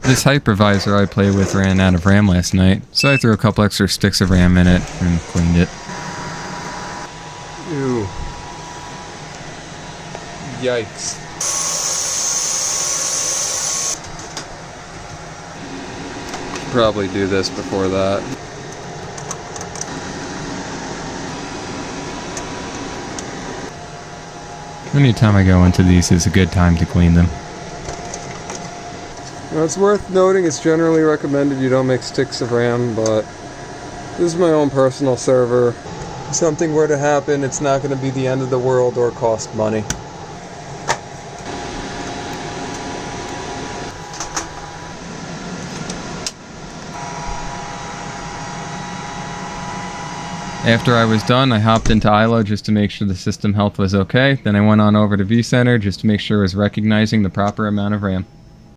This hypervisor I play with ran out of RAM last night, so I threw a couple extra sticks of RAM in it and cleaned it. Ew. Yikes. Probably do this before that. Anytime I go into these is a good time to clean them. Now, it's worth noting it's generally recommended you don't make sticks of RAM, but this is my own personal server. If something were to happen, it's not going to be the end of the world or cost money. After I was done, I hopped into ILO just to make sure the system health was okay. Then I went on over to vCenter just to make sure it was recognizing the proper amount of RAM.